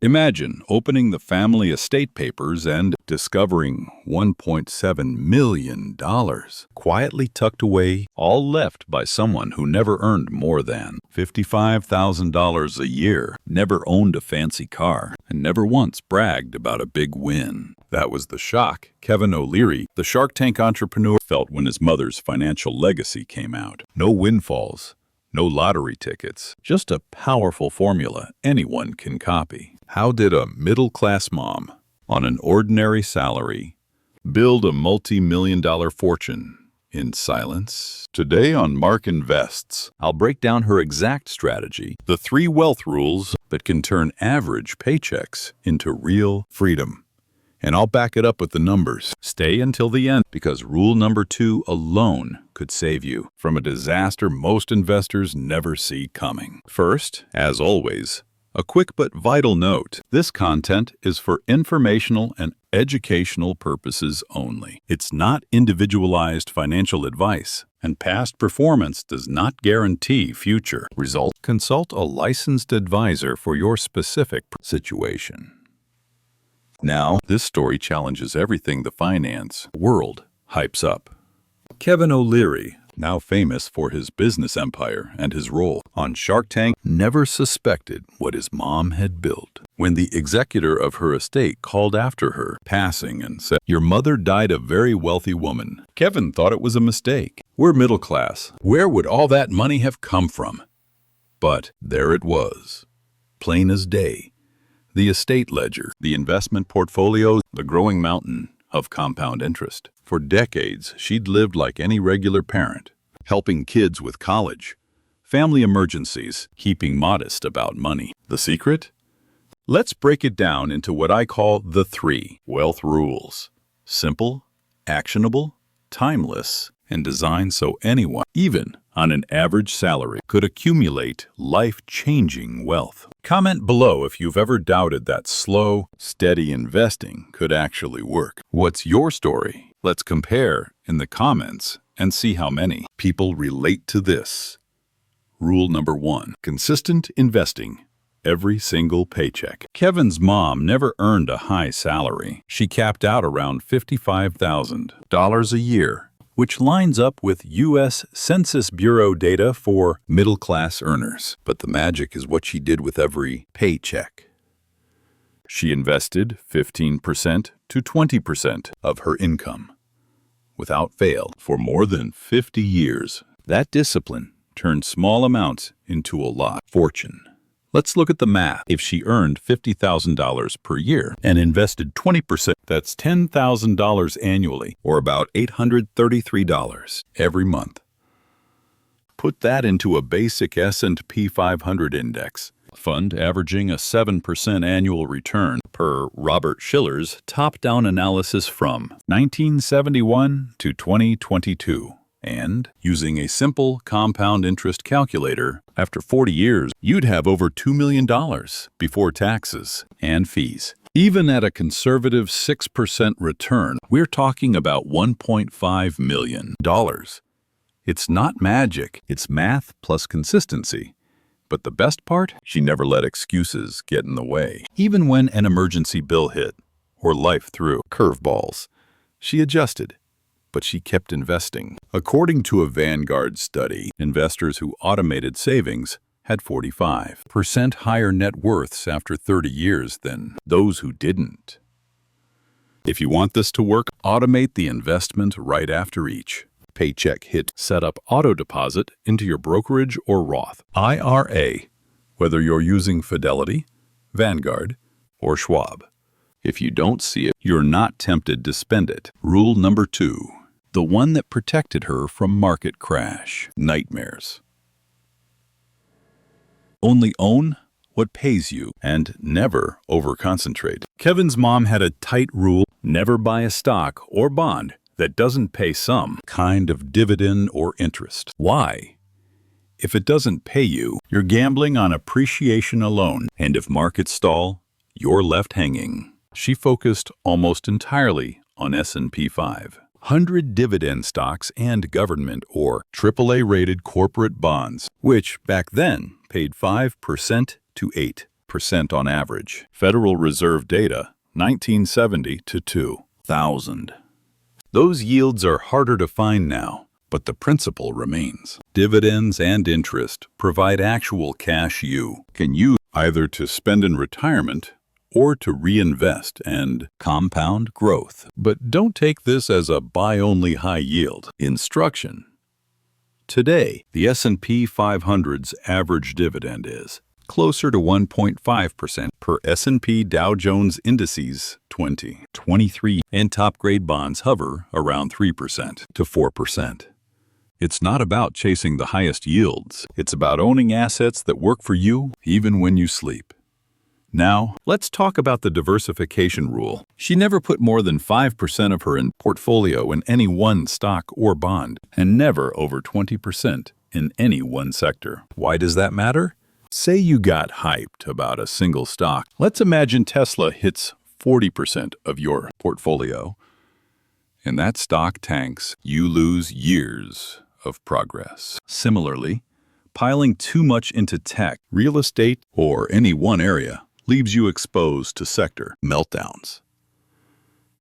Imagine opening the family estate papers and discovering $1.7 million quietly tucked away, all left by someone who never earned more than $55,000 a year, never owned a fancy car, and never once bragged about a big win. That was the shock Kevin O'Leary, the Shark Tank entrepreneur, felt when his mother's financial legacy came out. No windfalls, no lottery tickets, just a powerful formula anyone can copy. How did a middle-class mom, on an ordinary salary, build a multi-million-dollar fortune in silence? Today on Mark Invests, I'll break down her exact strategy, the 3 wealth rules that can turn average paychecks into real freedom. And I'll back it up with the numbers. Stay until the end, because rule number 2 alone could save you from a disaster most investors never see coming. First, as always, a quick but vital note. This content is for informational and educational purposes only. It's not individualized financial advice, and past performance does not guarantee future results. Consult a licensed advisor for your specific situation. Now, this story challenges everything the finance world hypes up. Kevin O'Leary, now famous for his business empire and his role on Shark Tank, never suspected what his mom had built. When the executor of her estate called after her passing and said, "Your mother died a very wealthy woman," Kevin thought it was a mistake. We're middle class. Where would all that money have come from? But there it was, plain as day. The estate ledger, the investment portfolio, the growing mountain of compound interest. For decades, she'd lived like any regular parent, helping kids with college, family emergencies, keeping modest about money. The secret? Let's break it down into what I call the 3 wealth rules. Simple, actionable, timeless, and designed so anyone, even on an average salary, could accumulate life-changing wealth. Comment below if you've ever doubted that slow, steady investing could actually work. What's your story? Let's compare in the comments and see how many people relate to this. Rule number 1. Consistent investing. Every single paycheck. Kevin's mom never earned a high salary. She capped out around $55,000 a year, which lines up with U.S. Census Bureau data for middle-class earners. But the magic is what she did with every paycheck. She invested 15% to 20% of her income, without fail, for more than 50 years. That discipline turned small amounts into a lot fortune. Let's look at the math. If she earned $50,000 per year and invested 20%, that's $10,000 annually, or about $833 every month. Put that into a basic S&P 500 index fund averaging a 7% annual return per Robert Shiller's top-down analysis from 1971 to 2022. And, using a simple compound interest calculator, after 40 years, you'd have over $2 million before taxes and fees. Even at a conservative 6% return, we're talking about $1.5 million. It's not magic, it's math plus consistency. But the best part? She never let excuses get in the way. Even when an emergency bill hit, or life threw curveballs, she adjusted. But she kept investing. According to a Vanguard study, investors who automated savings had 45% higher net worths after 30 years than those who didn't. If you want this to work, automate the investment right after each paycheck hit. Set up auto deposit into your brokerage or Roth IRA, whether you're using Fidelity, Vanguard, or Schwab. If you don't see it, you're not tempted to spend it. Rule number 2. The one that protected her from market crash nightmares. Only own what pays you and never overconcentrate. Kevin's mom had a tight rule: never buy a stock or bond that doesn't pay some kind of dividend or interest. Why? If it doesn't pay you, you're gambling on appreciation alone, and if markets stall, you're left hanging. She focused almost entirely on S&P 500 dividend stocks and government or AAA-rated corporate bonds, which back then paid 5% to 2% on average. Federal Reserve data, 1970 to 2000. Those yields are harder to find now, but the principle remains. Dividends and interest provide actual cash you can use either to spend in retirement or to reinvest and compound growth. But don't take this as a buy-only high-yield instruction. Today, the S&P 500's average dividend is closer to 1.5% per S&P Dow Jones Indices 2023, and top-grade bonds hover around 3% to 4%. It's not about chasing the highest yields. It's about owning assets that work for you even when you sleep. Now, let's talk about the diversification rule. She never put more than 5% of her portfolio in any one stock or bond, and never over 20% in any one sector. Why does that matter? Say you got hyped about a single stock. Let's imagine Tesla hits 40% of your portfolio, and that stock tanks. You lose years of progress. Similarly, piling too much into tech, real estate, or any one area leaves you exposed to sector meltdowns.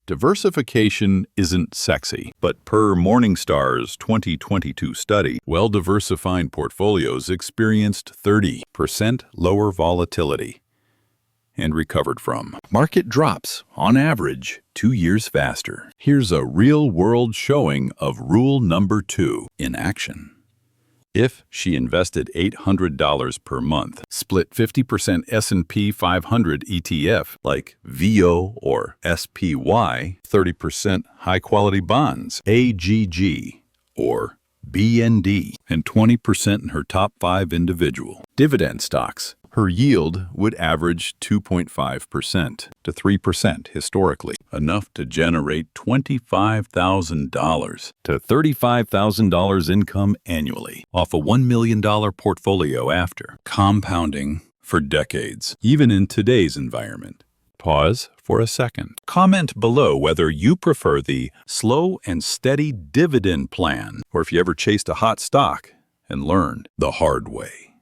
Diversification isn't sexy, but per Morningstar's 2022 study, well-diversified portfolios experienced 30% lower volatility and recovered from market drops, on average, 2 years faster. Here's a real-world showing of rule number 2 in action. If she invested $800 per month, split 50% S&P 500 ETF like VO or SPY, 30% high-quality bonds, AGG or BND, and 20% in her top 5 individual dividend stocks, her yield would average 2.5% to 3% historically, enough to generate $25,000 to $35,000 income annually off a $1 million portfolio after compounding for decades, even in today's environment. Pause for a second. Comment below whether you prefer the slow and steady dividend plan, or if you ever chased a hot stock and learned the hard way.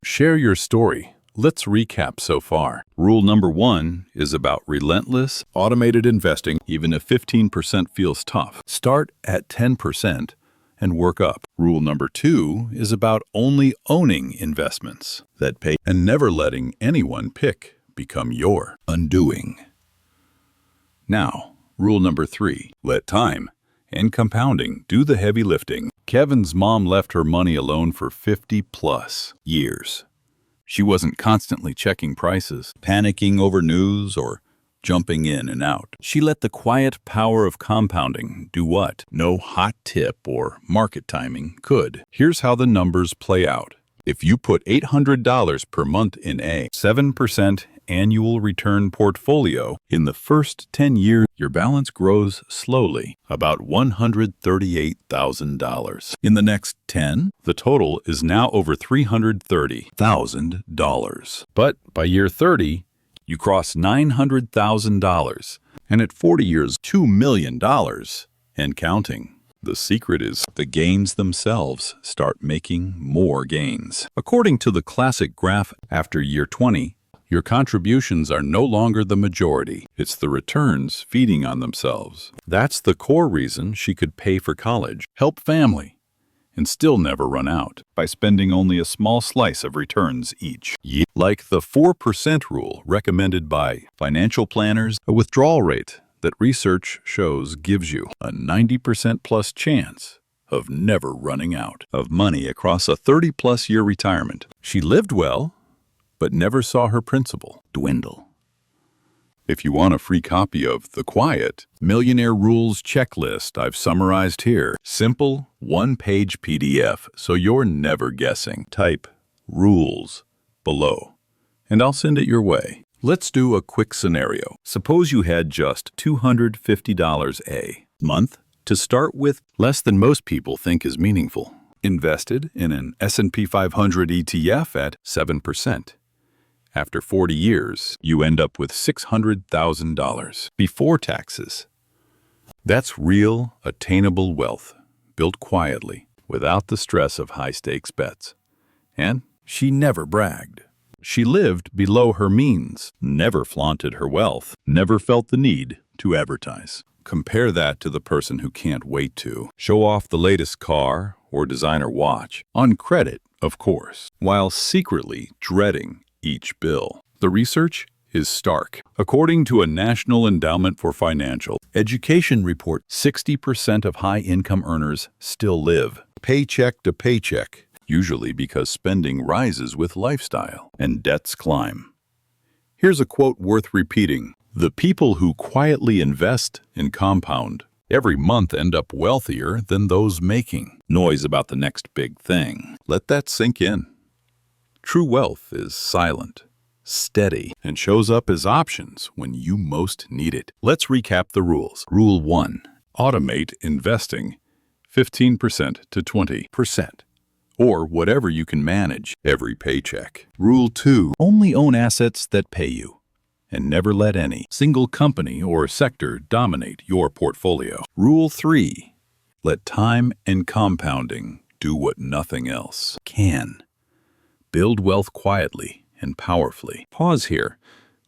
Share your story. Let's recap so far. Rule number 1 is about relentless, automated investing, even if 15% feels tough. Start at 10% and work up. Rule number 2 is about only owning investments that pay and never letting anyone pick become your undoing. Now, rule number 3, let time and compounding do the heavy lifting. Kevin's mom left her money alone for 50+ years. She wasn't constantly checking prices, panicking over news, or jumping in and out. She let the quiet power of compounding do what no hot tip or market timing could. Here's how the numbers play out. If you put $800 per month in a 7% annual return portfolio, in the first 10 years, your balance grows slowly, about $138,000. In the next 10, the total is now over $330,000. But by year 30, you cross $900,000, and at 40 years, $2 million and counting. The secret is the gains themselves start making more gains. According to the classic graph, after year 20, your contributions are no longer the majority. It's the returns feeding on themselves. That's the core reason she could pay for college, help family, and still never run out by spending only a small slice of returns each. Like the 4% rule recommended by financial planners, a withdrawal rate that research shows gives you a 90% plus chance of never running out of money across a 30+ year retirement. She lived well, but never saw her principal dwindle. If you want a free copy of The Quiet Millionaire Rules Checklist I've summarized here, simple one-page PDF so you're never guessing. Type rules below, and I'll send it your way. Let's do a quick scenario. Suppose you had just $250 a month to start with, less than most people think is meaningful. Invested in an S&P 500 ETF at 7%. After 40 years, you end up with $600,000 before taxes. That's real, attainable wealth, built quietly, without the stress of high-stakes bets. And she never bragged. She lived below her means, never flaunted her wealth, never felt the need to advertise. Compare that to the person who can't wait to show off the latest car or designer watch, on credit, of course, while secretly dreading each bill. The research is stark. According to a National Endowment for Financial Education report, 60% of high-income earners still live paycheck to paycheck, usually because spending rises with lifestyle and debts climb. Here's a quote worth repeating. The people who quietly invest and compound every month end up wealthier than those making noise about the next big thing. Let that sink in. True wealth is silent, steady, and shows up as options when you most need it. Let's recap the rules. Rule 1. Automate investing 15% to 20%, or whatever you can manage every paycheck. Rule 2. Only own assets that pay you, and never let any single company or sector dominate your portfolio. Rule 3. Let time and compounding do what nothing else can. Build wealth quietly and powerfully. Pause here.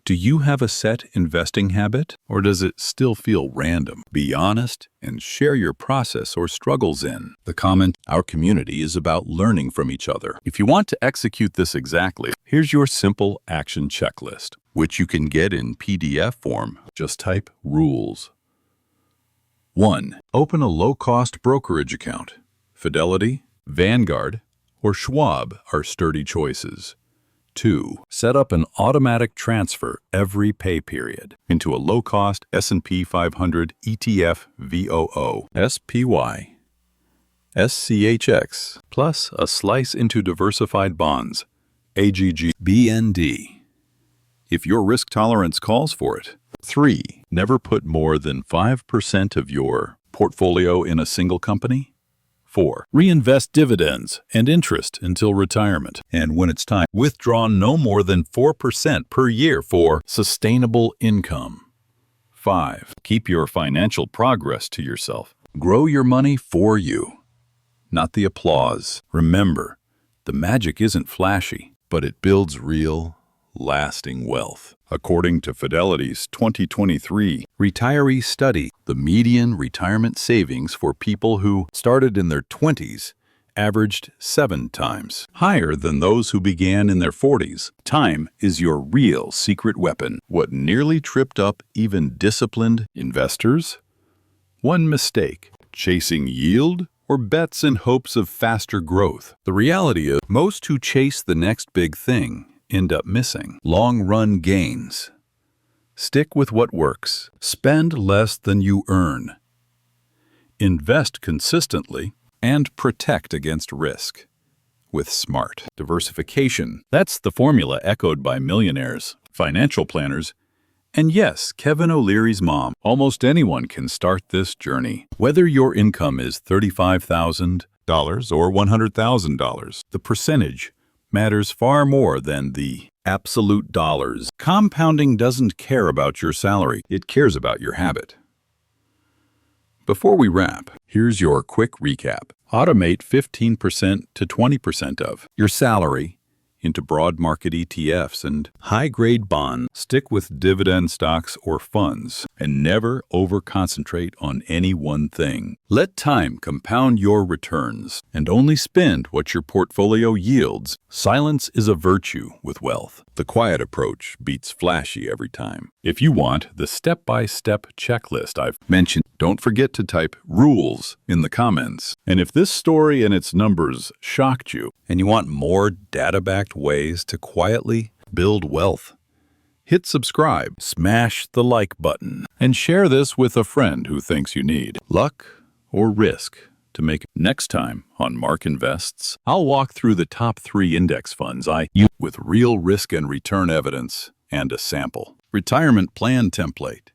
Do you have a set investing habit, or does it still feel random? Be honest and share your process or struggles in the comment. Our community is about learning from each other. If you want to execute this exactly, here's your simple action checklist, which you can get in PDF form. Just type rules. 1. Open a low-cost brokerage account. Fidelity, Vanguard, or Schwab are sturdy choices. 2. Set up an automatic transfer every pay period into a low-cost S&P 500 ETF VOO, SPY, SCHX, plus a slice into diversified bonds, AGG, BND, if your risk tolerance calls for it. 3. Never put more than 5% of your portfolio in a single company. 4. Reinvest dividends and interest until retirement. And when it's time, withdraw no more than 4% per year for sustainable income. 5. Keep your financial progress to yourself. Grow your money for you, not the applause. Remember, the magic isn't flashy, but it builds real, lasting wealth. According to Fidelity's 2023 retiree study, the median retirement savings for people who started in their 20s averaged 7 times higher than those who began in their 40s. Time is your real secret weapon. What nearly tripped up even disciplined investors? One mistake: chasing yield or bets in hopes of faster growth. The reality is, most who chase the next big thing end up missing long-run gains. Stick with what works. Spend less than you earn. Invest consistently and protect against risk with smart diversification. That's the formula echoed by millionaires, financial planners, and yes, Kevin O'Leary's mom. Almost anyone can start this journey. Whether your income is $35,000 or $100,000, the percentage matters far more than the absolute dollars. Compounding doesn't care about your salary, it cares about your habit. Before we wrap, here's your quick recap. Automate 15% to 20% of your salary into broad market ETFs and high-grade bonds. Stick with dividend stocks or funds, and never over-concentrate on any one thing. Let time compound your returns, and only spend what your portfolio yields. Silence is a virtue with wealth. The quiet approach beats flashy every time. If you want the step-by-step checklist I've mentioned, don't forget to type rules in the comments. And if this story and its numbers shocked you, and you want more data-backed ways to quietly build wealth, hit subscribe, smash the like button, and share this with a friend who thinks you need luck or risk to make it. Next time on Mark Invests, I'll walk through the top 3 index funds I use with real risk and return evidence and a sample retirement plan template.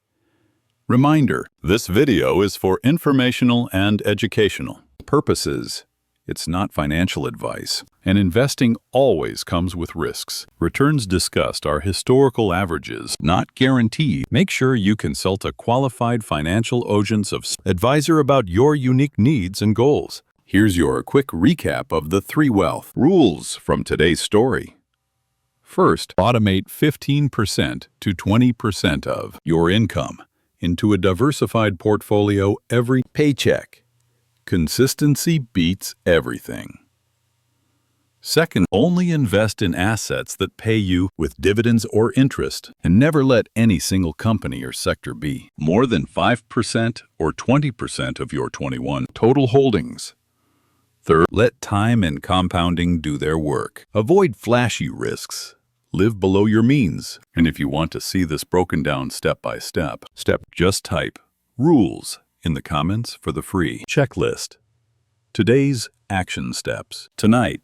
Reminder, this video is for informational and educational purposes. It's not financial advice, and investing always comes with risks. Returns discussed are historical averages, not guaranteed. Make sure you consult a qualified financial advisor about your unique needs and goals. Here's your quick recap of the 3 wealth rules from today's story. First, automate 15% to 20% of your income into a diversified portfolio every paycheck. Consistency beats everything. Second, only invest in assets that pay you with dividends or interest, and never let any single company or sector be more than 5% or 20% of your 21 total holdings. Third, let time and compounding do their work. Avoid flashy risks. Live below your means. And if you want to see this broken down step by step, just type rules in the comments for the free checklist. Today's action steps. Tonight,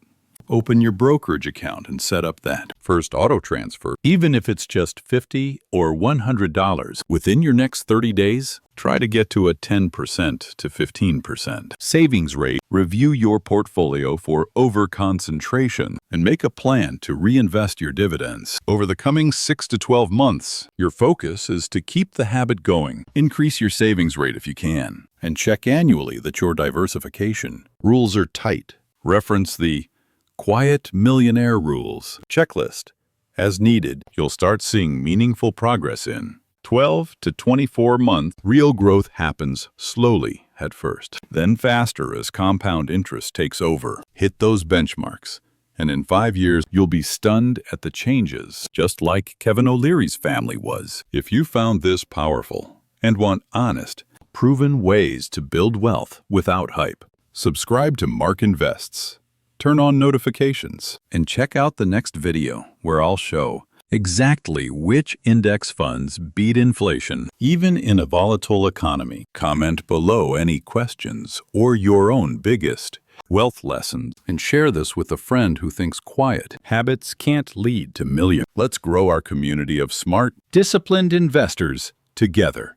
open your brokerage account and set up that first auto transfer, even if it's just $50 or $100. Within your next 30 days, try to get to a 10% to 15% savings rate. Review your portfolio for over-concentration and make a plan to reinvest your dividends. Over the coming 6 to 12 months, your focus is to keep the habit going. Increase your savings rate if you can, and check annually that your diversification rules are tight. Reference the Quiet Millionaire Rules checklist. As needed, you'll start seeing meaningful progress in 12 to 24 months. Real growth happens slowly at first, then faster as compound interest takes over. Hit those benchmarks, and in 5 years, you'll be stunned at the changes, just like Kevin O'Leary's family was. If you found this powerful and want honest, proven ways to build wealth without hype, subscribe to Mark Invests. Turn on notifications and check out the next video where I'll show exactly which index funds beat inflation, even in a volatile economy. Comment below any questions or your own biggest wealth lessons, and share this with a friend who thinks quiet habits can't lead to millions. Let's grow our community of smart, disciplined investors together.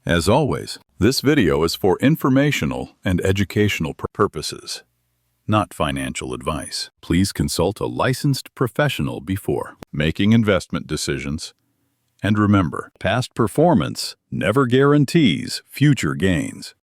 As always, this video is for informational and educational purposes, not financial advice. Please consult a licensed professional before making investment decisions. And remember, past performance never guarantees future gains.